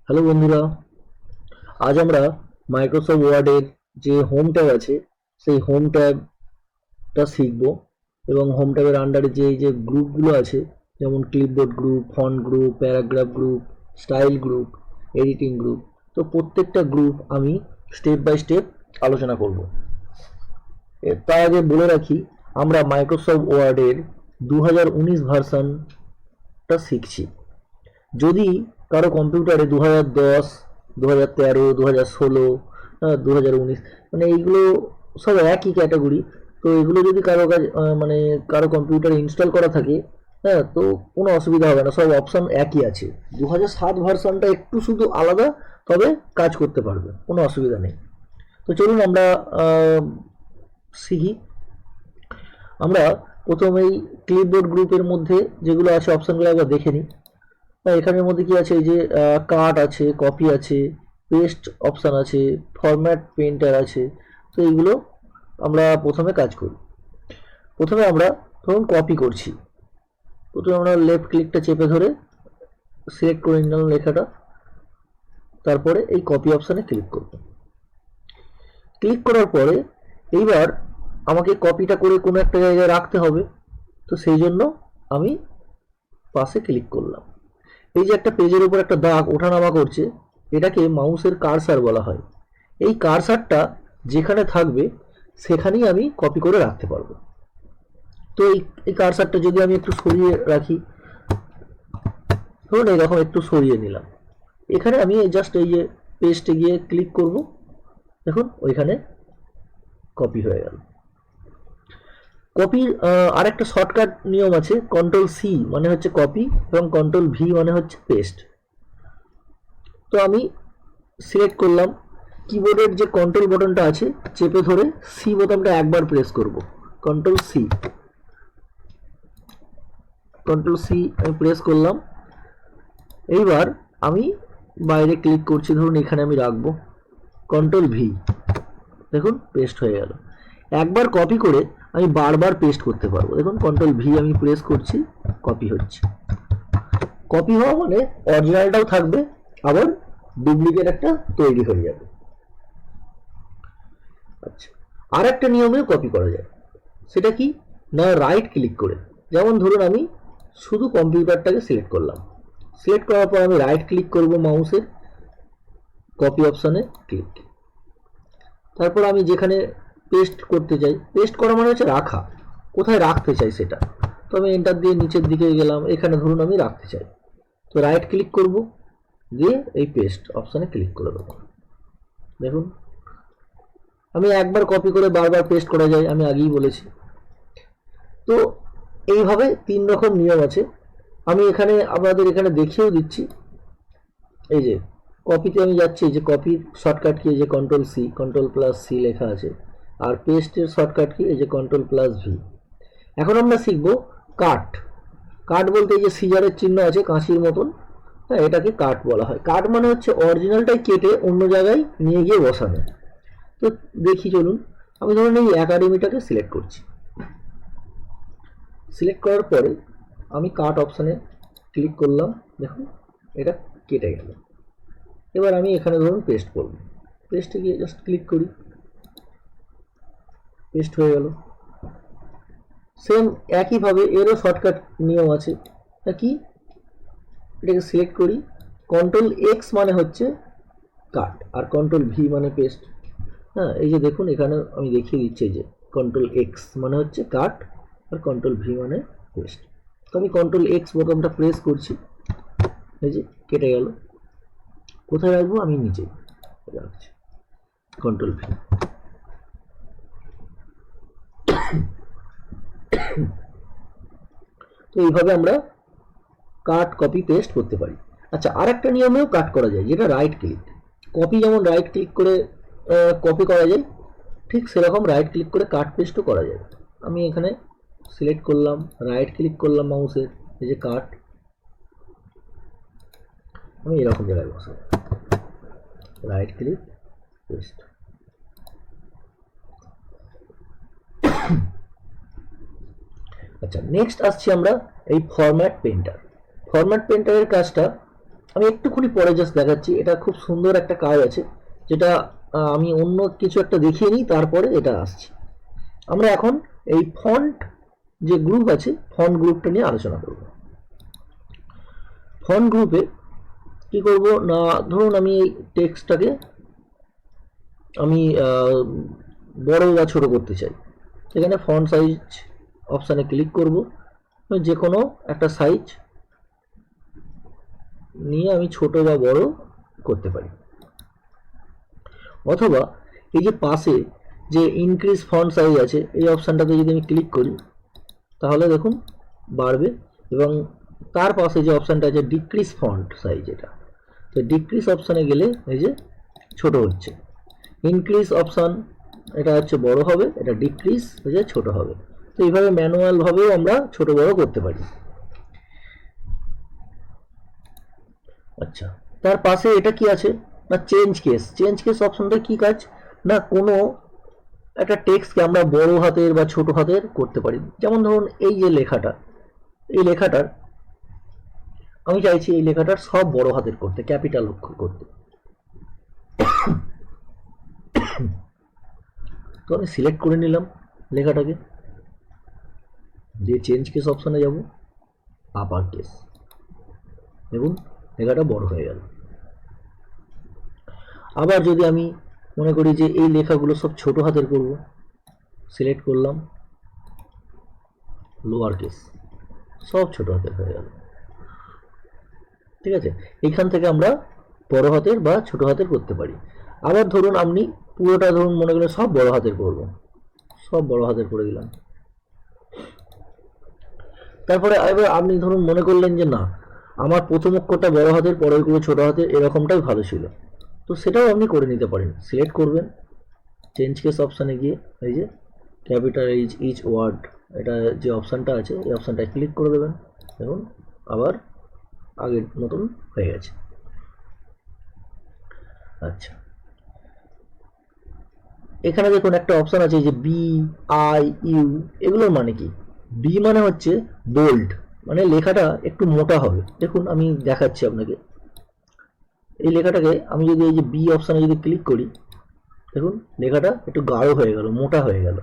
Hello বন্ধুরা, আজ আমরা মাইক্রোসফট ওয়ার্ডের যে হোম ট্যাব আছে সেই হোম ট্যাবটা শিখব। এবং হোম ট্যাবের আন্ডারে যে গ্রুপগুলো আছে, যেমন clipboard group, font group, paragraph group, style group, editing group, তো প্রত্যেকটা গ্রুপ আমি স্টেপ বাই স্টেপ আলোচনা করব। তার আগে বলে রাখি, আমরা মাইক্রোসফট ওয়ার্ডের 2019 ভার্সনটা শিখছি। যদি কারো কম্পিউটারে 2010, 2013, 2016, 2019, মানে এইগুলো সব একই ক্যাটাগরি, তো এগুলো যদি মানে কারো কম্পিউটারে ইনস্টল করা থাকে, হ্যাঁ, তো কোনো অসুবিধা হবে না, সব অপশান একই আছে। 2007 ভার্সনটা একটু শুধু আলাদা, তবে কাজ করতে পারবে, কোনো অসুবিধা নেই। তো চলুন আমরা শিখি। আমরা প্রথমেই ক্লিপবোর্ড গ্রুপের মধ্যে যেগুলো আছে অপশানগুলো একবার দেখে নিই। এখানের মধ্যে কি আছে, এই যে কাট আছে, কপি আছে, পেস্ট অপশান আছে, ফরম্যাট পেন্টার আছে। তো এইগুলো আমরা প্রথমে কাজ করি। প্রথমে আমরা ধরুন কপি করছি। প্রথমে আমরা লেফট ক্লিকটা চেপে ধরে সিলেক্ট করে নিলাম লেখাটা, তারপরে এই কপি অপশানে ক্লিক করব। ক্লিক করার পরে এইবার আমাকে কপিটা করে কোনো একটা জায়গায় রাখতে হবে, তো সেই জন্য আমি পাশে ক্লিক করলাম। এই যে একটা পেজের উপর একটা দাগ ওঠানামা করছে, এটাকে মাউসের কার্সার বলা হয়। এই কার্সারটা যেখানে থাকবে সেখানেই আমি কপি করে রাখতে পারবো। তো এই কার্সারটা যদি আমি একটু সরিয়ে রাখি, ধরুন এরকম একটু সরিয়ে নিলাম, এখানে আমি জাস্ট এই যে পেস্টে গিয়ে ক্লিক করব, দেখুন ওইখানে কপি হয়ে গেল। কপির আরেকটা শর্টকাট নিয়ম আছে, কন্ট্রোল সি মানে হচ্ছে কপি এবং কন্ট্রোল ভি মানে হচ্ছে পেস্ট। তো আমি সিলেক্ট করলাম, কিবোর্ডের যে কন্ট্রোল বাটনটা আছে চেপে ধরে সি বোতামটা একবার প্রেস করব, কন্ট্রোল সি। কন্ট্রোল সি আমি প্রেস করলাম। এইবার আমি বাইরে ক্লিক করছি, ধরুন এখানে আমি রাখবো, কন্ট্রোল ভি, দেখুন পেস্ট হয়ে গেল। একবার কপি করে আমি বারবার পেস্ট করতে পারবো। দেখুন কন্ট্রোল ভি আমি প্রেস করছি, কপি হচ্ছে। কপি হওয়া মানে অরিজিনালটাও থাকবে, আবার ডুপ্লিকেট একটা তৈরি হয়ে যাবে। আচ্ছা, আর একটা নিয়মেও কপি করা যায়, সেটা কি না, রাইট ক্লিক করে। যেমন ধরুন আমি শুধু কম্পিউটারটাকে সিলেক্ট করলাম, সিলেক্ট করার পর আমি রাইট ক্লিক করব মাউসের, কপি অপশানে ক্লিক। তারপর আমি যেখানে পেস্ট করতে চাই, পেস্ট করা মানে হচ্ছে রাখা, কোথায় রাখতে চাই সেটা, তো আমি এন্টার দিয়ে নিচের দিকে গেলাম, এখানে ধরুন আমি রাখতে চাই, তো রাইট ক্লিক করব, দিয়ে এই পেস্ট অপশানে ক্লিক করে দেবো। দেখুন আমি একবার কপি করে বারবার পেস্ট করা যায়, আমি আগেই বলেছি। তো এইভাবে 3 রকম নিয়ম আছে, আমি এখানে আপনাদের এখানে দেখিয়েও দিচ্ছি। এই যে কপিতে আমি যাচ্ছি, যে কপির শর্টকাট কি, এই যে control C, control plus C লেখা আছে। আর পেস্টের শর্টকাট কি, এই যে কন্ট্রোল প্লাস ভি। এখন আমরা শিখবো কাট। কাট বলতে এই যে সিজারের চিহ্ন আছে কাঁচির মতন, হ্যাঁ, এটাকে কাট বলা হয়। কাট মানে হচ্ছে অরিজিনালটাই কেটে অন্য জায়গায় নিয়ে গিয়ে বসানো। তো দেখি চলুন, আমি ধরুন এই একাডেমিটাকে সিলেক্ট করছি। সিলেক্ট করার পরে আমি কাট অপশানে ক্লিক করলাম, দেখুন এটা কেটে গেল। এবার আমি এখানে ধরুন পেস্ট করব, পেস্টে গিয়ে জাস্ট ক্লিক করি, পেস্ট হয়ে গেল। সেম একইভাবে এরও শর্টকাট নিয়ম আছে, কি, এটাকে সিলেক্ট করি, কন্ট্রোল এক্স মানে হচ্ছে কাট, আর কন্ট্রোল ভি মানে পেস্ট। হ্যাঁ, এই যে দেখুন এখানে আমি দেখিয়ে দিচ্ছি, যে কন্ট্রোল এক্স মানে হচ্ছে কাট, আর কন্ট্রোল ভি মানে পেস্ট। তো আমি কন্ট্রোল এক্স বোতামটা প্রেস করছি, এই যে কেটে গেল। কোথায় রাখবো, আমি নিচে রাখছি, কন্ট্রোল ভি। তো এইভাবে আমরা কাট, কপি, পেস্ট করতে পারি। আচ্ছা, আর একটা নিয়মেও কাট করা যায়, যেটা রাইট ক্লিক। কপি যেমন রাইট ক্লিক করে কপি করা যায়, ঠিক সেরকম রাইট ক্লিক করে কাট, পেস্টও করা যায়। আমি এখানে সিলেক্ট করলাম, রাইট ক্লিক করলাম মাউসের, এই যে কাট, আমি এরকম জায়গায় বসাবো, রাইট ক্লিক, পেস্ট। আচ্ছা, নেক্সট আসছি আমরা এই ফরম্যাট পেন্টার। ফরম্যাট পেন্টারের কাজটা আমি একটুখানি পরে জাস্ট দেখাচ্ছি, এটা খুব সুন্দর একটা কাজ আছে, যেটা আমি অন্য কিছু একটা দেখিয়ে নিই, তারপরে এটা আসছি। আমরা এখন এই ফন্ট যে গ্রুপ আছে, ফন্ট গ্রুপটা নিয়ে আলোচনা করব। ফন্ট গ্রুপে কি করব না, ধরুন আমি এই টেক্সটটাকে আমি বড় বা ছোট করতে চাই, সেখানে ফন্ট সাইজ অপশানে ক্লিক করব, যে কোনো একটা সাইজ নিয়ে আমি ছোট বা বড় করতে পারি। অথবা এই যে পাশে যে ইনক্রিজ ফন্ট সাইজ আছে, এই অপশানটাতে যদি আমি ক্লিক করি তাহলে দেখুন বাড়বে, এবং তার পাশে যে অপশানটা আছে ডিক্রিজ ফন্ট সাইজ, এটা তো ডিক্রিজ অপশানে গেলে এই যে ছোট হচ্ছে, ইনক্রিজ অপশান এটা হচ্ছে বড় হবে, এটা ডিক্রিজ হয়ে যায় ছোট হবে। তো এইভাবে ম্যানুয়ালভাবেও আমরা ছোট বড় করতে পারি। আচ্ছা, তার পাশে এটা কি আছে না, চেঞ্জ কেস। চেঞ্জ কেস অপশনটা কি কাজ না, কোনো একটা টেক্সটকে আমরা বড় হাতের বা ছোট হাতের করতে পারি। যেমন ধরুন এই যে লেখাটা, এই লেখাটার আমি চাইছি এই লেখাটার সব বড় হাতের করতে, ক্যাপিটাল অক্ষর করতে। তো আমি সিলেক্ট করে নিলাম লেখাটাকে, দিয়ে চেঞ্জ কেস অপশনে যাব, আপার কেস, দেখুন লেখাটা বড় হয়ে গেল। আবার যদি আমি মনে করি যে এই লেখাগুলো সব ছোট হাতের করব, সিলেক্ট করলাম, লোয়ার কেস, সব ছোট হাতের হয়ে গেল। ঠিক আছে, এইখান থেকে আমরা বড় হাতের বা ছোট হাতের করতে পারি। আবার ধরুন আপনি পুরোটা ধরুন মনে করেন সব বড় হাতের করব, সব বড় হাতের করে দিলাম। তারপরে এবার আপনি ধরুন মনে করলেন যে না, আমার প্রথম অক্ষরটা বড় হাতের, পরের গুলো ছোট হাতের, এরকমটাই ভালো ছিল, তো সেটাও আপনি করে নিতে পারেন। সিলেক্ট করবেন, চেঞ্জ কেস অপশানে গিয়ে এই যে ক্যাপিটাল ইচ ওয়ার্ড, এটা যে অপশানটা আছে এই অপশানটায় ক্লিক করে দেবেন, দেখুন আবার আগের মতন হয়ে গেছে। আচ্ছা, এখানে দেখুন একটা অপশান আছে যে বি আই ইউ, এগুলোর মানে কি? বি মানে হচ্ছে বোল্ড, মানে লেখাটা একটু মোটা হবে। দেখুন আমি দেখাচ্ছি আপনাকে, এই লেখাটাকে আমি যদি এই যে বি অপশানে যদি ক্লিক করি, দেখুন লেখাটা একটু গাঢ় হয়ে গেল, মোটা হয়ে গেল।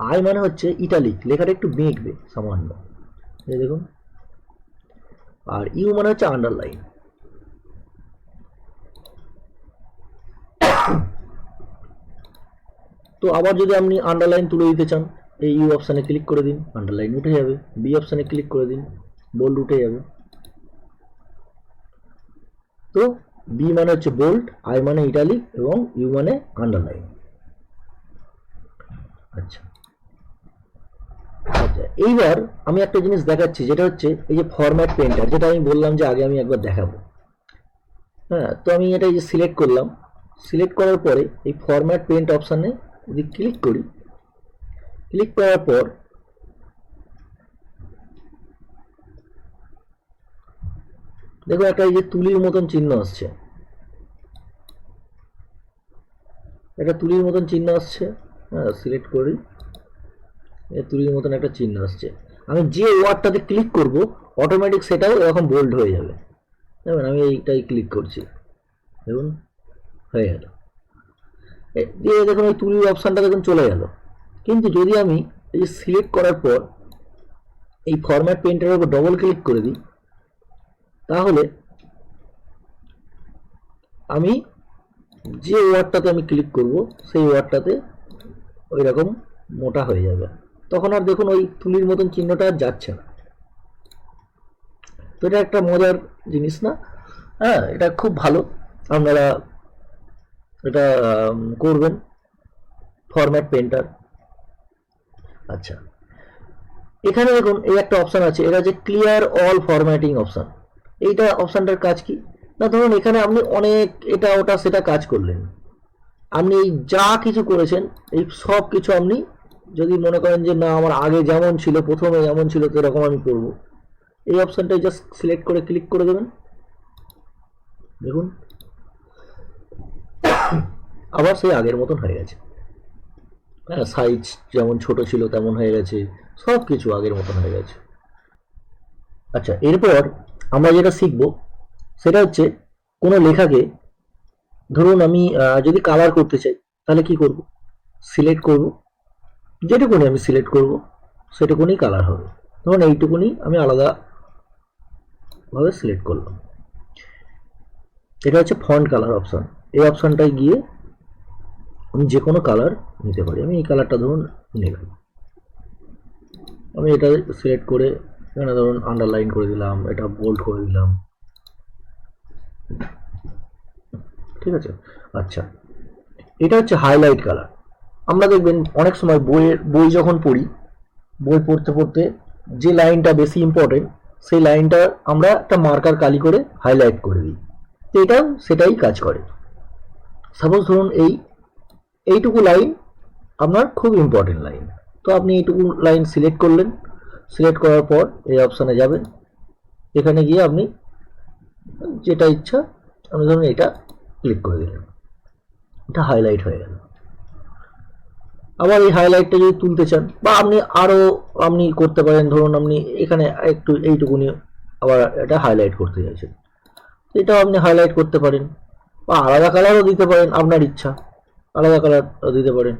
আই মানে হচ্ছে ইটালিক, লেখাটা একটু বেঁকবে সামান্য, এই দেখুন। আর ইউ মানে হচ্ছে আন্ডারলাইন। তো আবার যদি আপনি আন্ডারলাইন তুলে দিতে চান, এই ইউ অপশানে ক্লিক করে দিন, আন্ডারলাইন উঠে যাবে। বি অপশানে ক্লিক করে দিন, বোল্ড উঠে যাবে। তো বি মানে হচ্ছে বোল্ড, আই মানে ইটালিক, এবং ইউ মানে আন্ডারলাইন। আচ্ছা আচ্ছা, এইবার আমি একটা জিনিস দেখাচ্ছি, যেটা হচ্ছে এই যে ফরম্যাট পেন্টার, যেটা আমি বললাম যে আগে আমি একবার দেখাবো। হ্যাঁ, তো আমি এটা এই যে সিলেক্ট করলাম, সিলেক্ট করার পরে এই ফরম্যাট পেন্ট অপশানে যদি ক্লিক করি, ক্লিক করার পর দেখো একটা এই যে তুলির মতন চিহ্ন আসছে, একটা তুলির মতন চিহ্ন আসছে। হ্যাঁ, সিলেক্ট করি, তুলির মতন একটা চিহ্ন আসছে। আমি যে ওয়ার্ডটাতে ক্লিক করব অটোমেটিক সেটাও এরকম বোল্ড হয়ে যাবে। দেখুন আমি এইটাই ক্লিক করছি, দেখুন হয়ে গেল। দিয়ে দেখুন ওই তুলির অপশানটা দেখুন চলে গেল। কিন্তু যদি আমি এই যে সিলেক্ট করার পর এই ফরম্যাট পেন্টারের উপর ডবল ক্লিক করে দিই, তাহলে আমি যে ওয়ার্ডটাতে আমি ক্লিক করব সেই ওয়ার্ডটাতে ওই রকম মোটা হয়ে যাবে, তখন আর দেখুন ওই তুলির মতন চিহ্নটা আর যাচ্ছে না। তো এটা একটা মজার জিনিস না? হ্যাঁ, এটা খুব ভালো, আপনারা এটা করবেন, ফরম্যাট পেন্টার। আচ্ছা, এখানে দেখুন এই একটা অপশান আছে, এটা যে ক্লিয়ার অল ফরম্যাটিং অপশান। এইটা অপশানটার কাজ কি না, ধরুন এখানে আপনি অনেক এটা ওটা সেটা কাজ করলেন, আপনি যা কিছু করেছেন এই সব কিছু আপনি যদি মনে করেন যে না আমার আগে যেমন ছিল, প্রথমে যেমন ছিল সেরকম আমি করব, এই অপশানটাই জাস্ট সিলেক্ট করে ক্লিক করে দেবেন, দেখুন আবার সেই আগের মতন হয়ে গেছে। হ্যাঁ, সাইজ যেমন ছোট ছিল তেমন হয়ে গেছে, সব কিছু আগের মতন হয়ে গেছে। আচ্ছা, এরপর আমরা যেটা শিখব সেটা হচ্ছে কোনো লেখাকে, ধরুন আমি যদি কালার করতে চাই তাহলে কি করব, সিলেক্ট করব, যেটুকুনি আমি সিলেক্ট করব সেটুকুনি কালার হবে। ধরুন এইটুকুনি আমি আলাদাভাবে সিলেক্ট করলাম। এটা হচ্ছে ফন্ট কালার অপশান। এই অপশানটায় গিয়ে আমি যে কোনো কালার নিতে পারি। আমি এই কালারটা ধরুন নিলাম, আমি এটা সিলেক্ট করে এখানে ধরুন আন্ডারলাইন করে দিলাম, এটা বোল্ড করে দিলাম, ঠিক আছে। আচ্ছা, এটা হচ্ছে হাইলাইট কালার। আমরা দেখবেন অনেক সময় বই যখন পড়ি, বই পড়তে পড়তে যে লাইনটা বেশি ইম্পর্টেন্ট সেই লাইনটা আমরা একটা মার্কার কালি করে হাইলাইট করে দিই, তো এটাও সেটাই কাজ করে। সাপোজ ধরুন এইটুকু লাইন আপনার খুব ইম্পর্টেন্ট লাইন, তো আপনি এইটুকু লাইন সিলেক্ট করলেন, সিলেক্ট করার পর এই অপশানে যাবেন, এখানে গিয়ে আপনি যেটা ইচ্ছা আপনি ধরুন এটা ক্লিক করে দিলেন, এটা হাইলাইট হয়ে গেল। আবার এই হাইলাইটটা যদি তুলতে চান বা আপনি করতে পারেন, ধরুন আপনি এখানে একটু এইটুকুনি আবার এটা হাইলাইট করতে চাইছেন, এটাও আপনি হাইলাইট করতে পারেন বা আলাদা কালারও দিতে পারেন, আপনার ইচ্ছা আলাদা কালার দিতে পারেন,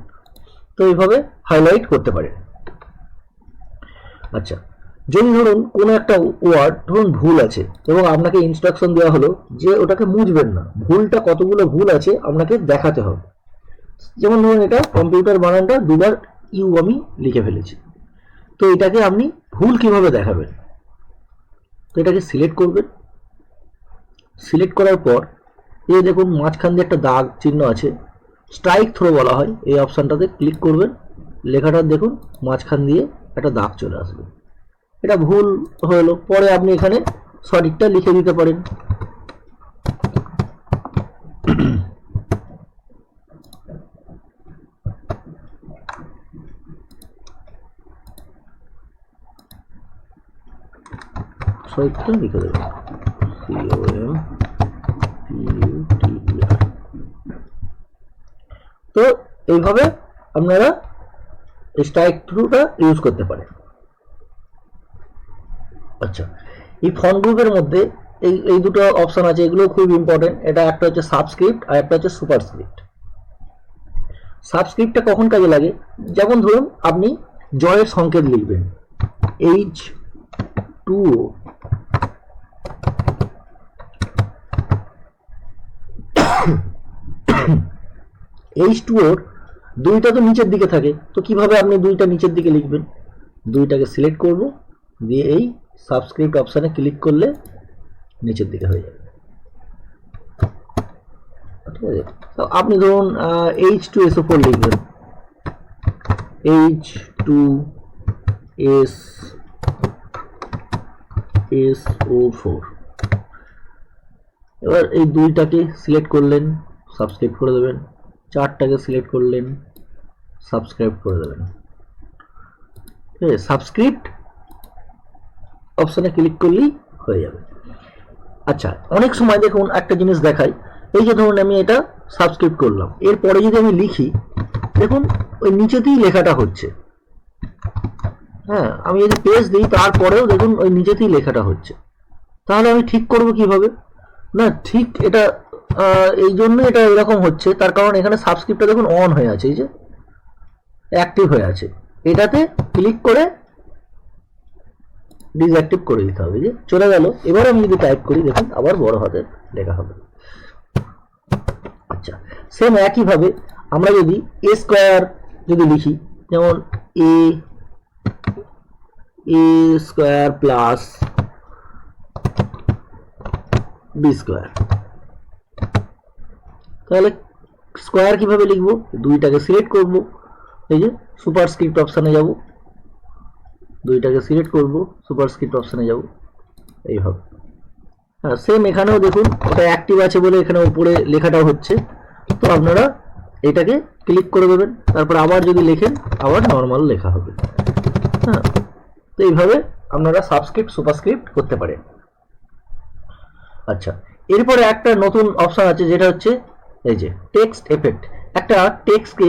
তো এইভাবে হাইলাইট করতে পারেন। আচ্ছা, যদি ধরুন কোনো একটা ওয়ার্ড ধরুন ভুল আছে এবং আপনাকে ইনস্ট্রাকশন দেওয়া হলো যে ওটাকে মুছবেন না, ভুলটা কতগুলো ভুল আছে আপনাকে দেখাতে হবে। যেমন ধরুন এটা কম্পিউটার বানানটা দুবার ইউ আমি লিখে ফেলেছি, তো এটাকে আপনি ভুল কিভাবে দেখাবেন, তো এটাকে সিলেক্ট করবেন। সিলেক্ট করার পর এই দেখুন মাঝখান দিয়ে একটা দাগ চিহ্ন আছে, স্ট্রাইক থ্রো বলা হয়, এই অপশানটাতে ক্লিক করবেন, লেখাটা দেখুন মাঝখান দিয়ে একটা দাগ চলে আসবে, এটা ভুল হলো, পরে আপনি এখানে সঠিকটা লিখে দিতে পারেন। সঠিকটা লিখে দেবেন COMPUTER। তো এইভাবে আপনারা স্ট্রাইক থ্রুটা ইউজ করতে পারেন। আচ্ছা, এই ফন্ট গ্রুপের মধ্যে এই দুটো অপশন আছে, এগুলো খুব ইম্পর্টেন্ট। এটা একটা হচ্ছে সাবস্ক্রিপ্ট আর একটা হচ্ছে সুপারস্ক্রিপ্ট। সাবস্ক্রিপ্টটা কখন কাজে লাগে, যেমন ধরুন আপনি জয়ের সংকেত লিখবেন, H2O, H2ওর দুইটা তো নিচের দিকে থাকে, তো কিভাবে আপনি দুইটা নিচের দিকে লিখবেন, দুইটাকে সিলেক্ট করব, দিয়ে এই সাবস্ক্রিপ্ট অপশানে ক্লিক করলে নিচের দিকে হয়ে যাবে, ঠিক আছে। তো আপনি ধরুন H2SO4 লিখবেন, H2SO4, এবার এই দুইটাকে সিলেক্ট করলেন, সাবস্ক্রাইব করে দেবেন, চারটাকে সিলেক্ট করলেন, সাবস্ক্রাইব করে দেবেন, ঠিক আছে। সাবস্ক্রিপ্ট অপশানে ক্লিক করলেই হয়ে যাবে। আচ্ছা, অনেক সময় দেখুন একটা জিনিস দেখাই, এই যে ধরুন আমি এটা সাবস্ক্রাইব করলাম, এরপরে যদি আমি লিখি দেখুন ওই নিচেতেই লেখাটা হচ্ছে, হ্যাঁ, আমি যদি পেজ দিই তারপরেও দেখুন ওই নিচেতেই লেখাটা হচ্ছে, তাহলে আমি ঠিক করব কিভাবে, না ঠিক এটা এই জন্য এটা এরকম হচ্ছে, তার কারণ এখানে সাবস্ক্রিপ্টটা দেখুন অন হয়ে আছে, এই যে অ্যাক্টিভ হয়ে আছে, এটাতে ক্লিক করে ডিসঅ্যাক্টিভ করে দিতে হবে, যে চলে গেল। এবার আমি যদি টাইপ করি দেখুন আবার বড় হাতের লেখা হবে। আচ্ছা, সেম একইভাবে আমরা যদি এ স্কোয়ার যদি লিখি, যেমন এ স্কোয়ার প্লাস বি স্কোয়ার, তাহলে স্কোয়ার কিভাবে লিখবো, দুইটাকে সিলেক্ট করব, এই যে সুপারস্ক্রিপ্ট অপশানে যাব, দুইটাকে সিলেক্ট করব, সুপারস্ক্রিপ্ট অপশানে যাব, এইভাবে। হ্যাঁ, সেম এখানেও দেখুন ওটা অ্যাক্টিভ আছে বলে এখানে উপরে লেখাটাও হচ্ছে, তো আপনারা এটাকে ক্লিক করে দেবেন, তারপর আবার যদি লেখেন আবার নর্মাল লেখা হবে। হ্যাঁ, তো এইভাবে আপনারা সাবস্ক্রিপ্ট সুপারস্ক্রিপ্ট করতে পারেন। আচ্ছা, এরপরে একটা নতুন অপশন আছে যেটা হচ্ছে এই যে টেক্সট এফেক্ট। একটা টেক্সটকে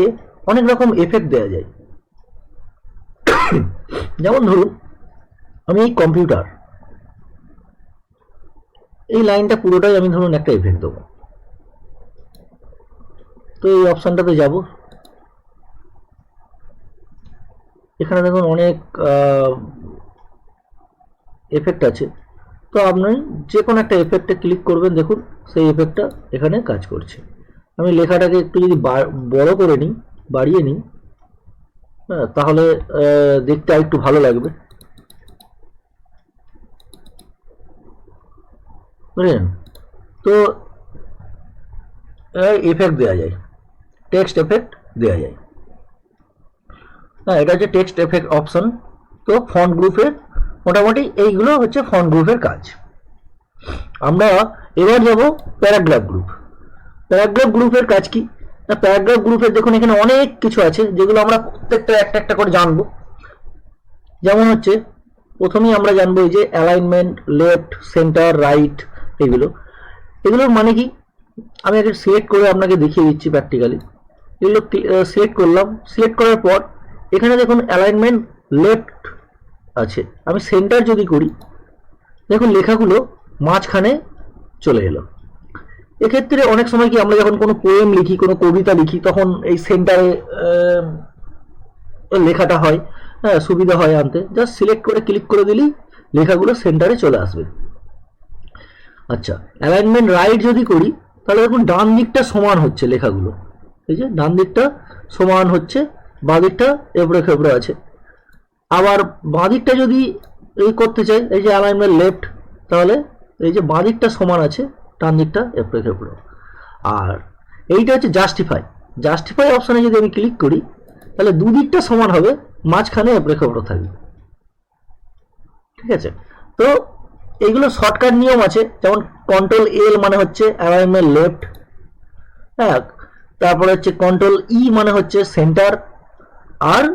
অনেক রকম এফেক্ট দেওয়া যায়, যেমন ধরুন আমি এই কম্পিউটার এই লাইনটা পুরোটাই আমি ধরুন একটা এফেক্ট দেবো। তো এই অপশানটাতে যাব, এখানে দেখুন অনেক এফেক্ট আছে। তো আপনি যে কোনো একটা এফেক্টে ক্লিক করবেন, দেখুন সেই এফেক্টটা এখানে কাজ করছে। আমি লেখাটাকে একটু যদি বড় করে নিই, বাড়িয়ে নিই, হ্যাঁ, তাহলে দেখতে একটু ভালো লাগবে, বুঝলেন? তো এফেক্ট দেওয়া যায়, টেক্সট এফেক্ট দেওয়া যায়। হ্যাঁ, এটা হচ্ছে টেক্সট এফেক্ট অপশন। তো ফন্ট গ্রুপের মোটামুটি এইগুলো হচ্ছে ফন্ট গ্রুপের কাজ। আমরা এবার যাব প্যারাগ্রাফ গ্রুপ। প্যারাগ্রাফ গ্রুপের কাজ কি না, প্যারাগ্রাফ গ্রুপের দেখুন এখানে অনেক কিছু আছে যেগুলো আমরা প্রত্যেকটা একটা একটা করে জানবো। যেমন হচ্ছে প্রথমেই আমরা জানবো এই যে অ্যালাইনমেন্ট, লেফট, সেন্টার, রাইট, এগুলো এগুলোর মানে কি আমি আগে সিলেক্ট করে আপনাকে দেখিয়ে দিচ্ছি প্র্যাকটিক্যালি। এগুলো সিলেক্ট করলাম, সিলেক্ট করার পর এখানে দেখুন অ্যালাইনমেন্ট লেফট আছে। আমি সেন্টার যদি করি, দেখুন লেখাগুলো মাঝখানে চলে এলো। এক্ষেত্রে অনেক সময় কি আমরা যখন কোনো পোয়েম লিখি, কোনো কবিতা লিখি, তখন এই সেন্টারে লেখাটা হয়, হ্যাঁ, সুবিধা হয় আনতে। জাস্ট সিলেক্ট করে ক্লিক করে দিলেই লেখাগুলো সেন্টারে চলে আসবে। আচ্ছা, অ্যালাইনমেন্ট রাইট যদি করি, তাহলে দেখুন ডান দিকটা সমান হচ্ছে লেখাগুলো, এই যে ডান দিকটা সমান হচ্ছে, বাঁ দিকটা এবড়ে খেবড়ে আছে। আবার বাঁ দিকটা যদি এই করতে চাই, এই যে অ্যালাইনমেন্ট লেফট, তাহলে এই যে বাঁ দিকটা সমান আছে, ডান দিকটা এবড়ে খেবড়ে। আর এইটা হচ্ছে জাস্টিফাই। জাস্টিফাই অপশানে যদি আমি ক্লিক করি, তাহলে দুদিকটা সমান হবে, মাঝখানে এবড়ে খেবড়ে থাকবে। ঠিক আছে? তো এইগুলো শর্টকাট নিয়ম আছে, যেমন কন্ট্রোল এল মানে হচ্ছে অ্যালাইনমেন্ট লেফট, হ্যাঁ, তারপরে হচ্ছে কন্ট্রোল ই মানে হচ্ছে সেন্টার, আর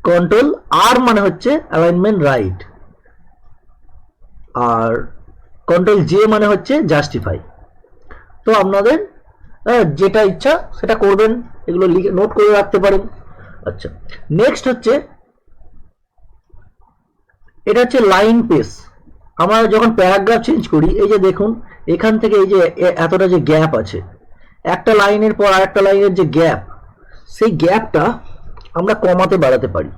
কন্ট্রোল আর মানে হচ্ছে অ্যালাইনমেন্ট রাইট, আর কন্ট্রোল জে মানে হচ্ছে জাস্টিফাই। তো আপনাদের যেটা ইচ্ছা সেটা করবেন, এগুলো লিখে নোট করে রাখতে পারেন। আচ্ছা, নেক্সট হচ্ছে এটা হচ্ছে লাইন পেস। আমরা যখন প্যারাগ্রাফ চেঞ্জ করি, এই যে দেখুন এখান থেকে এই যে এতটা যে গ্যাপ আছে, একটা লাইনের পর আরেকটা লাইনের যে গ্যাপ, সেই গ্যাপটা আমরা কমাতে বাড়াতে পারি।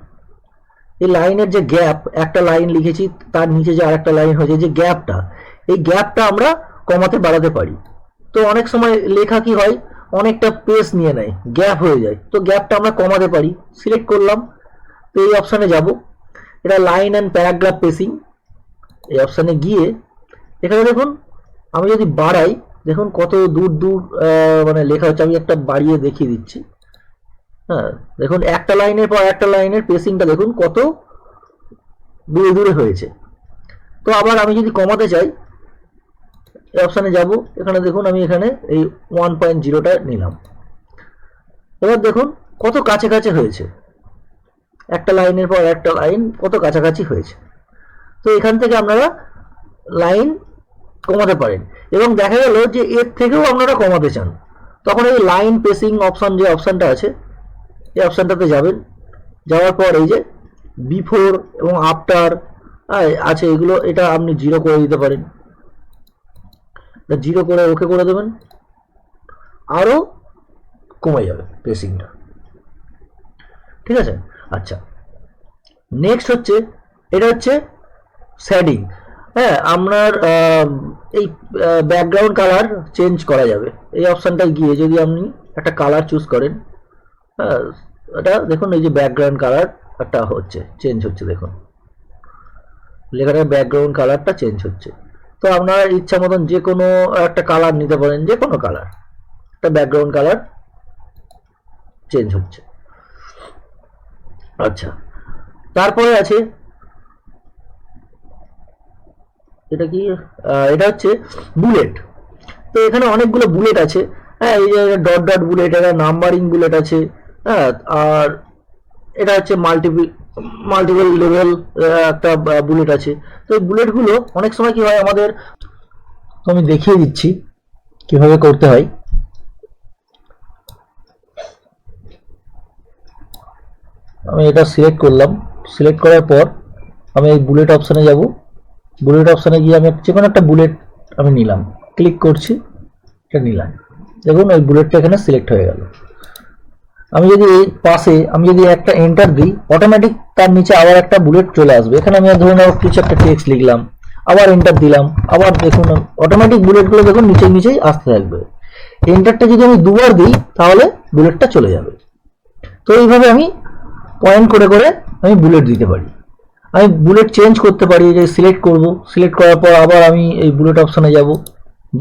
এই লাইনের যে গ্যাপ, একটা লাইন লিখেছি তার নিচে যে আরেকটা লাইন হয়েছে, যে গ্যাপটা, এই গ্যাপটা আমরা কমাতে বাড়াতে পারি। তো অনেক সময় লেখা কি হয়, অনেকটা পেস নিয়ে নেয়, গ্যাপ হয়ে যায়, তো গ্যাপটা আমরা কমাতে পারি। সিলেক্ট করলাম, তো এই অপশানে যাব, এটা লাইন অ্যান্ড প্যারাগ্রাফ পেসিং, এই অপশানে গিয়ে এখানে দেখুন আমি যদি বাড়াই, দেখুন কত দূর দূর মানে লেখা হচ্ছে। আমি একটা বাড়িয়ে দেখিয়ে দিচ্ছি। হ্যাঁ, দেখুন একটা লাইনের পর একটা লাইনের পেসিংটা দেখুন কত দূরে দূরে হয়েছে। তো আবার আমি যদি কমাতে চাই, এই অপশানে যাব, এখানে দেখুন আমি এখানে এই 1.0টা নিলাম। এবার দেখুন কত কাছে কাছে হয়েছে, একটা লাইনের পর একটা লাইন কত কাছাকাছি হয়েছে। তো এখান থেকে আপনারা লাইন কমাতে পারেন, এবং দেখা গেল যে এর থেকেও আপনারা কমাতে চান, তখন এই লাইন পেসিং অপশান, যে অপশানটা আছে, এই অপশানটাতে যাবেন। যাওয়ার পর এই যে বিফোর এবং আফটার আছে, এগুলো এটা আপনি 0 করে দিতে পারেন। 0 করে ওকে করে দেবেন, আরও কমে যাবে পেসিংটা। ঠিক আছে? আচ্ছা, নেক্সট হচ্ছে এটা হচ্ছে শেডিং। হ্যাঁ, আপনার এই ব্যাকগ্রাউন্ড কালার চেঞ্জ করা যাবে। এই অপশানটায় গিয়ে যদি আপনি একটা কালার চুজ করেন, হ্যাঁ, এটা দেখুন এই যে ব্যাকগ্রাউন্ড কালার একটা হচ্ছে, চেঞ্জ হচ্ছে, দেখুন লেখাটার ব্যাকগ্রাউন্ড কালারটা চেঞ্জ হচ্ছে। তো আপনার ইচ্ছা মতন যে কোনো একটা কালার নিতে পারেন, যে কোনো কালার, একটা ব্যাকগ্রাউন্ড কালার চেঞ্জ হচ্ছে। আচ্ছা, তারপরে আছে এটা কি, এটা হচ্ছে বুলেট। তো এখানে অনেকগুলো বুলেট আছে, হ্যাঁ, এই যে ডট ডট বুলেট, এটা নাম্বারিং বুলেট আছে, হ্যাঁ, আর এটা হচ্ছে মাল্টিপল লেভেল একটা বুলেট আছে। তো এই বুলেটগুলো অনেক সময় কি হয় আমাদের, তো আমি দেখিয়ে দিচ্ছি কিভাবে করতে হয়। আমি এটা সিলেক্ট করলাম, সিলেক্ট করার পর আমি এই বুলেট অপশানে যাব। বুলেট অপশানে গিয়ে আমি যে কোনো একটা বুলেট আমি নিলাম, ক্লিক করছি, এটা নিলাম, দেখুন ওই বুলেটটা এখানে সিলেক্ট হয়ে গেল। আমি যদি এই পাশে আমি যদি একটা এন্টার দিই, অটোমেটিক তার নিচে আবার একটা বুলেট চলে আসবে। এখানে আমি ধরুন কিছু একটা টেক্সট লিখলাম, আবার এন্টার দিলাম, আবার দেখুন অটোমেটিক বুলেটগুলো দেখুন নিচেই নিচেই আসতে থাকবে। এন্টারটা যদি আমি দুবার দিই তাহলে বুলেটটা চলে যাবে। তো এইভাবে আমি পয়েন্ট করে করে আমি বুলেট দিতে পারি। আমি বুলেট চেঞ্জ করতে পারি, যে সিলেক্ট করব, সিলেক্ট করার পর আবার আমি এই বুলেট অপশানে যাব,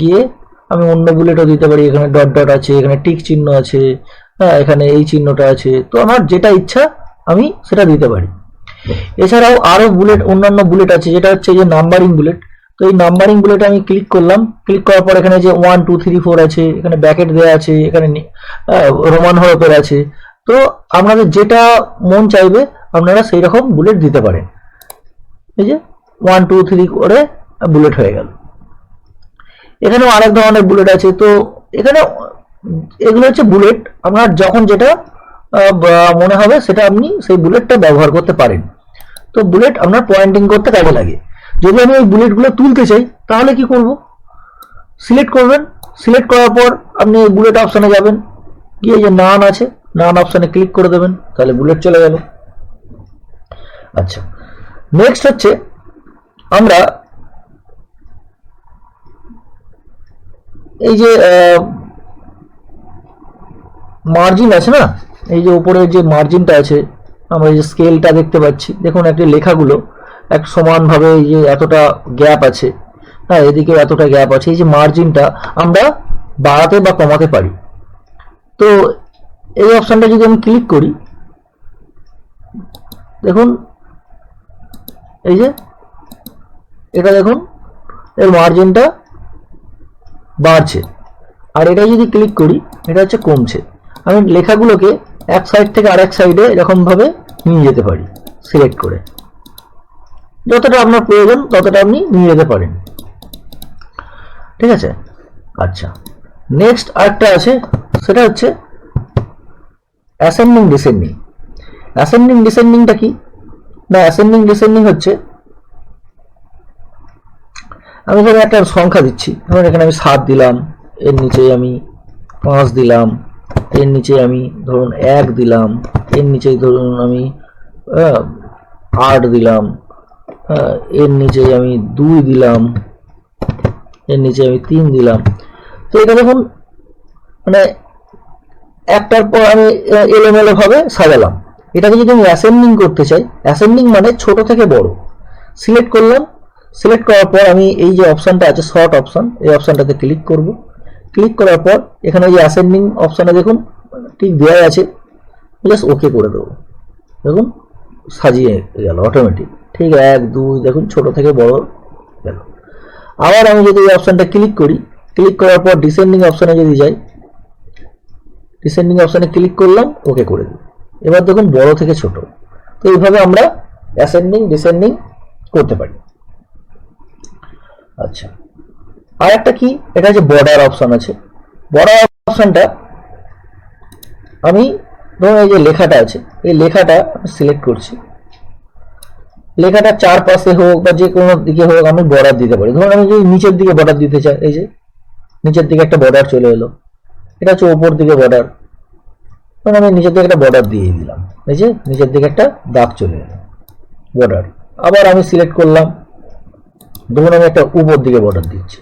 গিয়ে আমি অন্য বুলেটও দিতে পারি। এখানে ডট ডট আছে, এখানে টিক চিহ্ন আছে, হ্যাঁ এখানে এই চিহ্নটা আছে, তো আমার যেটা ইচ্ছা আমি সেটা দিতে পারি। এছাড়াও আরও বুলেট, অন্যান্য বুলেট আছে, যেটা হচ্ছে যে নাম্বারিং বুলেট। তো এই নাম্বারিং বুলেটে আমি ক্লিক করলাম, ক্লিক করার পর এখানে যে 1 2 3 4 আছে, এখানে ব্যাকেট দেওয়া আছে, এখানে রোমান হরফের আছে। তো আপনাদের যেটা মন চাইবে আপনারা সেই রকম বুলেট দিতে পারেন। এই যে 1 2 3 করে বুলেট হয়ে গেল। এখানেও আরেক ধরনের বুলেট আছে। তো এখানে এগুলো হচ্ছে বুলেট, আপনার যখন যেটা মনে হবে সেটা আপনি সেই বুলেটটা ব্যবহার করতে পারেন। তো বুলেট আপনার পয়েন্টিং করতে কাজে লাগে। যদি আমি এই বুলেটগুলো তুলতে চাই তাহলে কি করব, সিলেক্ট করবেন, সিলেক্ট করার পর আপনি এই বুলেট অপশানে যাবেন, গিয়ে যে নান আছে, নান অপশানে ক্লিক করে দেবেন, তাহলে বুলেট চলে গেল। আচ্ছা, নেক্সট হচ্ছে আমরা এই যে মার্জিন আছে না, এই যে উপরে যে মার্জিনটা আছে, আমরা এই যে স্কেলটা দেখতে পাচ্ছি, দেখুন একটা লেখাগুলো এক সমানভাবে এই যে এতটা গ্যাপ আছে, হ্যাঁ এদিকে এতটা গ্যাপ আছে, এই যে মার্জিনটা আমরা বাড়াতে বা কমাতে পারি। তো এই অপশানটা যদি আমি ক্লিক করি, দেখুন এই যে এটা দেখুন এর মার্জিনটা বাড়ছে। আর এটা যদি ক্লিক করি এটা হচ্ছে কমছে। আমি লেখাগুলোকে এক সাইড থেকে আরেক সাইডে এরকমভাবে নিয়ে যেতে পারি, সিলেক্ট করে যতটা আপনার প্রয়োজন ততটা আপনি নিয়ে যেতে পারেন। ঠিক আছে। আচ্ছা, নেক্সট আরেকটা আছে, সেটা হচ্ছে অ্যাসেন্ডিং ডিসেন্ডিং। অ্যাসেন্ডিং ডিসেন্ডিংটা কি না, অ্যাসেন্ডিং ডিসেন্ডিং হচ্ছে আমি এখানে একটা সংখ্যা দিচ্ছি, ধরুন এখানে আমি 7 দিলাম, এর নিচে আমি 5 দিলাম, এর নিচে আমি ধরুন 1 দিলাম, এর নিচে ধরুন আমি 8 দিলাম, এর নিচে আমি 2 দিলাম, এর নিচে আমি 3 দিলাম। তো এটা দেখুন মানে একটার পর আমি এলোমেলো ভাবে সাজালাম। এটাকে যদি আমি অ্যাসেন্ডিং করতে চাই, অ্যাসেন্ডিং মানে ছোট থেকে বড়, সিলেক্ট করলাম, সিলেক্ট করার পর আমি এই যে অপশানটা আছে শর্ট অপশান, এই অপশানটাতে ক্লিক করব। ক্লিক করার পর এখানে যে অ্যাসেন্ডিং অপশানে দেখুন ঠিক দেওয়া আছে, জাস্ট ওকে করে দেবো, দেখুন সাজিয়ে গেল অটোমেটিক। ঠিক 1 2 দেখুন ছোট থেকে বড় গেল। আবার আমি যদি এই অপশানটা ক্লিক করি, ক্লিক করার পর ডিসেন্ডিং অপশানে যদি যাই, ডিসেন্ডিং অপশানে ক্লিক করলাম, ওকে করে দিই। এবার দেখুন বড় থেকে ছোট। তো এইভাবে আমরা অ্যাসেন্ডিং ডিসেন্ডিং করতে পারি। আচ্ছা, আর একটা কি, এটা হচ্ছে বর্ডার অপশন আছে। বর্ডার অপশনটা আমি ধরুন এই যে লেখাটা আছে, এই লেখাটা সিলেক্ট করছি, লেখাটা চারপাশে হোক বা যে কোনো দিকে হোক আমি বর্ডার দিতে পারি। ধরুন আমি যদি নিচের দিকে বর্ডার দিতে চাই, এই যে নিচের দিকে একটা বর্ডার চলে এলো, এটা হচ্ছে ওপর দিকে বর্ডার, তখন আমি নিচের দিকে একটা বর্ডার দিয়ে দিলাম, এই যে নিচের দিকে একটা দাগ চলে এলো বর্ডার। আবার আমি সিলেক্ট করলাম, ধরুন আমি একটা উপর দিকে বর্ডার দিচ্ছি,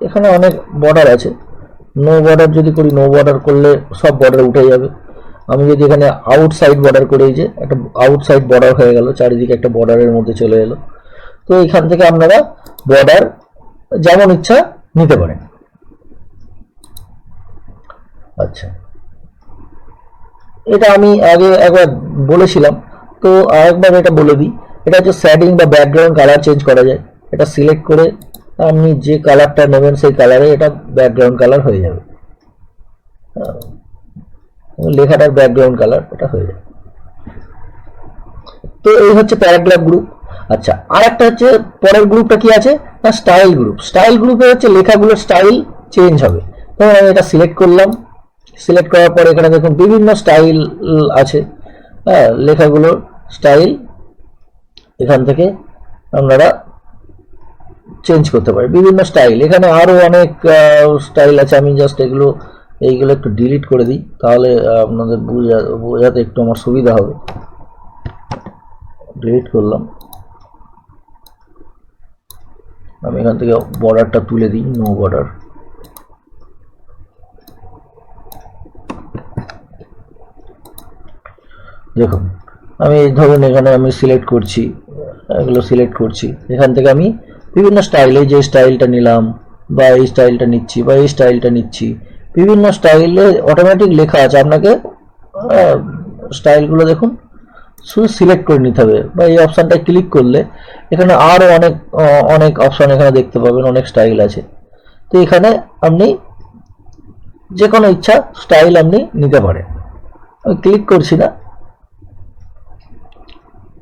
এখানে অনেক বর্ডার আছে। নো বর্ডার যদি করি, নো বর্ডার করলে সব বর্ডার উঠে যাবে। আমি যদি এখানে আউটসাইড বর্ডার করে, এই যে একটা আউটসাইড বর্ডার হয়ে গেল, চারিদিকে একটা বর্ডারের মধ্যে চলে এলো। তো এখান থেকে আপনারা বর্ডার যেমন ইচ্ছা নিতে পারেন। আচ্ছা, এটা আমি আগে একবার বলেছিলাম, তো আরেকবার এটা বলে দিই। এটা হচ্ছে শ্যাডিং বা ব্যাকগ্রাউন্ড কালার চেঞ্জ করা যায়। এটা সিলেক্ট করে আপনি যে কালারটা নেবেন সেই কালারে এটা ব্যাকগ্রাউন্ড কালার হয়ে যাবে, লেখাটার ব্যাকগ্রাউন্ড কালার এটা হয়ে যাবে। তো এই হচ্ছে প্যারাগ্রাফ গ্রুপ। আচ্ছা, আর একটা হচ্ছে পরের গ্রুপটা কি আছে না স্টাইল গ্রুপ। স্টাইল গ্রুপে হচ্ছে লেখাগুলোর স্টাইল চেঞ্জ হবে। ধরুন আমি এটা সিলেক্ট করলাম, সিলেক্ট করার পরে এখানে দেখুন বিভিন্ন স্টাইল আছে, হ্যাঁ লেখাগুলোর স্টাইল এখান থেকে আপনারা চেঞ্জ করতে পারেন, বিভিন্ন স্টাইল। এখানে আরও অনেক স্টাইল আছে, আমি জাস্ট এইগুলো একটু ডিলিট করে দিই, তাহলে আপনাদের বোঝাতে একটু আমার সুবিধা হবে। ডিলিট করলাম, আমি এখান থেকে বর্ডারটা তুলে দিই, নো বর্ডার। দেখুন আমি ধরুন এখানে আমি সিলেক্ট করছি, এগুলো সিলেক্ট করছি, এখান থেকে আমি বিভিন্ন স্টাইলে যে স্টাইলটা নিলাম বা এই স্টাইলটা নিচ্ছি বা এই স্টাইলটা নিচ্ছি, বিভিন্ন স্টাইলে অটোমেটিক লেখা আছে। আপনাকে স্টাইলগুলো দেখুন শুধু সিলেক্ট করে নিতে হবে, বা এই অপশানটায় ক্লিক করলে এখানে আরও অনেক অপশান এখানে দেখতে পাবেন, অনেক স্টাইল আছে। তো এখানে আপনি যে কোনো ইচ্ছা স্টাইল আপনি নিতে পারেন। আমি ক্লিক করছি না,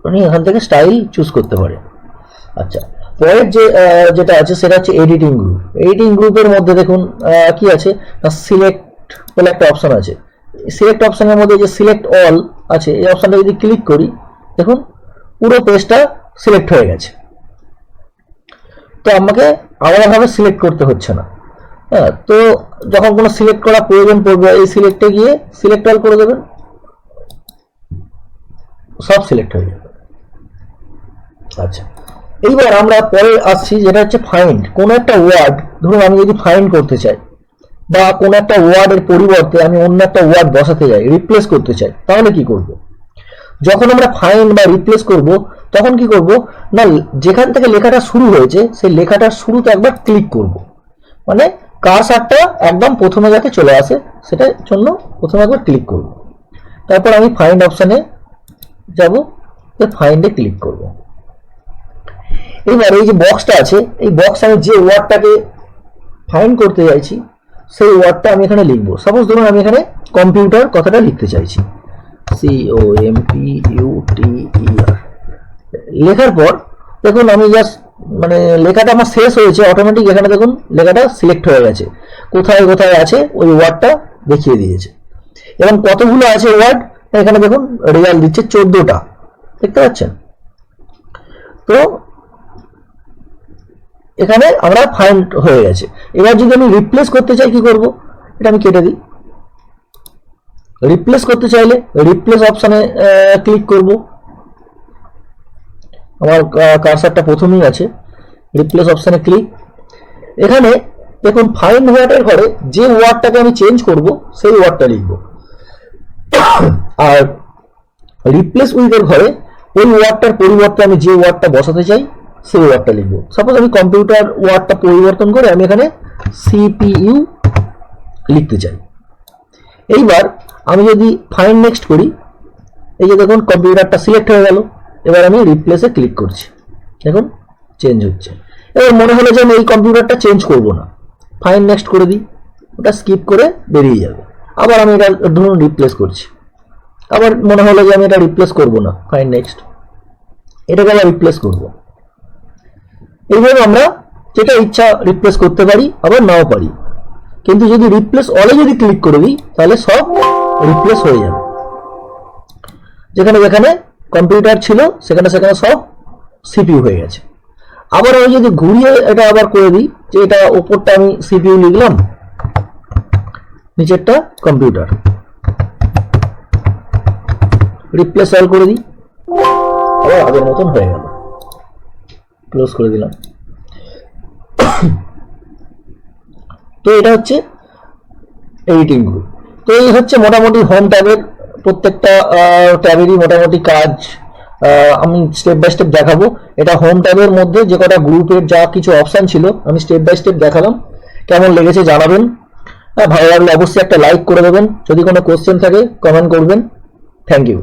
আপনি এখান থেকে স্টাইল চুজ করতে পারেন। আচ্ছা, পরের যেটা আছে সেটা হচ্ছে এডিটিং গ্রুপ। এডিটিং গ্রুপের মধ্যে দেখুন কি আছে না সিলেক্ট বলে একটা অপশন আছে। সিলেক্ট অপশনের মধ্যে যে সিলেক্ট অল আছে, এই অপশনটা যদি ক্লিক করি দেখুন পুরো পেজটা সিলেক্ট হয়ে গেছে। তো আমাকে আলাদাভাবে সিলেক্ট করতে হচ্ছে না। হ্যাঁ, তো যখন কোনো সিলেক্ট করা প্রয়োজন পড়বে এই সিলেক্টে গিয়ে সিলেক্ট অল করে দেবেন, সব সিলেক্ট হয়ে যাবে। আচ্ছা, এইবার আমরা পরে আসছি যেটা হচ্ছে ফাইন্ড। কোনো একটা ওয়ার্ড ধরুন আমি যদি ফাইন্ড করতে চাই, বা কোনো একটা ওয়ার্ডের পরিবর্তে আমি অন্য একটা ওয়ার্ড বসাতে চাই, রিপ্লেস করতে চাই, তাহলে কি করব? যখন আমরা ফাইন্ড বা রিপ্লেস করব তখন কি করব না যেখান থেকে লেখাটা শুরু হয়েছে সেই লেখাটার শুরুতে একবার ক্লিক করব, মানে কার্সারটা একদম প্রথমে যাতে চলে আসে সেটার জন্য প্রথমে একবার ক্লিক করব। তারপর আমি ফাইন্ড অপশানে যাব, ফাইন্ডে ক্লিক করব। এবার এই যে বক্সটা আছে, এই বক্স আমি যে ওয়ার্ডটাকে ফাইন্ড করতে চাইছি সেই ওয়ার্ডটা আমি এখানে লিখবো। সাপোজ ধরুন আমি এখানে কম্পিউটার কথাটা লিখতে চাইছি, COMPUTER। লেখার পর দেখুন আমি জাস্ট মানে লেখাটা আমার শেষ হয়েছে, অটোমেটিক এখানে দেখুন লেখাটা সিলেক্ট হয়ে গেছে, কোথায় কোথায় আছে ওই ওয়ার্ডটা দেখিয়ে দিয়েছে। এবং কতগুলো আছে ওয়ার্ড এখানে দেখুন রেজাল্ট দিচ্ছে 14টা, দেখতে পাচ্ছেন। তো এখানে আমরা ফাইন্ড হয়ে গেছে। এবার যদি আমি রিপ্লেস করতে চাই কি করব, এটা আমি কেটে দিই। রিপ্লেস করতে চাইলে রিপ্লেস অপশানে ক্লিক করব, আমার কার্সারটা প্রথমেই আছে, রিপ্লেস অপশানে ক্লিক। এখানে দেখুন ফাইন্ড ওয়ার্ডের ঘরে যে ওয়ার্ডটাকে আমি চেঞ্জ করব সেই ওয়ার্ডটা লিখব, আর রিপ্লেস উইথের ঘরে ওই ওয়ার্ডটার পরিবর্তে আমি যে ওয়ার্ডটা বসাতে চাই সেই ওয়ার্ডটা লিখবো। সাপোজ আমি কম্পিউটার ওয়ার্ডটা পরিবর্তন করে আমি এখানে CPU লিখতে চাই। এইবার আমি যদি ফাইন্ড নেক্সট করি, এই যে দেখুন কম্পিউটারটা সিলেক্ট হয়ে গেল। এবার আমি রিপ্লেসে ক্লিক করছি, দেখুন চেঞ্জ হচ্ছে। এবার মনে হলো যে আমি এই কম্পিউটারটা চেঞ্জ করব না, ফাইন্ড নেক্সট করে দিই, ওটা স্কিপ করে বেরিয়ে যাবে। আবার আমি এটা ধরুন রিপ্লেস করছি, আবার মনে হলো যে আমি এটা রিপ্লেস করব না, ফাইন্ড নেক্সট, এটাকে আবার রিপ্লেস করব। এইভাবে আমরা যেটা ইচ্ছা রিপ্লেস করতে পারি, আবার নাও পারি। কিন্তু যদি রিপ্লেস অলে যদি ক্লিক করে দিই তাহলে সব রিপ্লেস হয়ে যাবে। যেখানে যেখানে কম্পিউটার ছিল সেখানে সেখানে সব CPU হয়ে গেছে। আবার আমি যদি ঘুরিয়ে এটা আবার করে দিই, যে এটা উপরটা আমি CPU লিখলাম, নিচেরটা কম্পিউটার, রিপ্লেস অল করে দিই, আবার আগের মতন হয়ে গেল, ক্লোজ করে দিলাম। তো এটা হচ্ছে এডিটিং গ্রুপ। তো এই হচ্ছে মোটামুটি হোম ট্যাবের প্রত্যেকটা ট্যাবেরই মোটামুটি কাজ আমি স্টেপ বাই স্টেপ দেখাবো। এটা হোম ট্যাবের মধ্যে যে কটা গ্রুপের যা কিছু অপশান ছিল আমি স্টেপ বাই স্টেপ দেখালাম। কেমন লেগেছে জানাবেন, ভালো লাগলে অবশ্যই একটা লাইক করে দেবেন। যদি কোনো কোশ্চেন থাকে কমেন্ট করবেন। Thank you.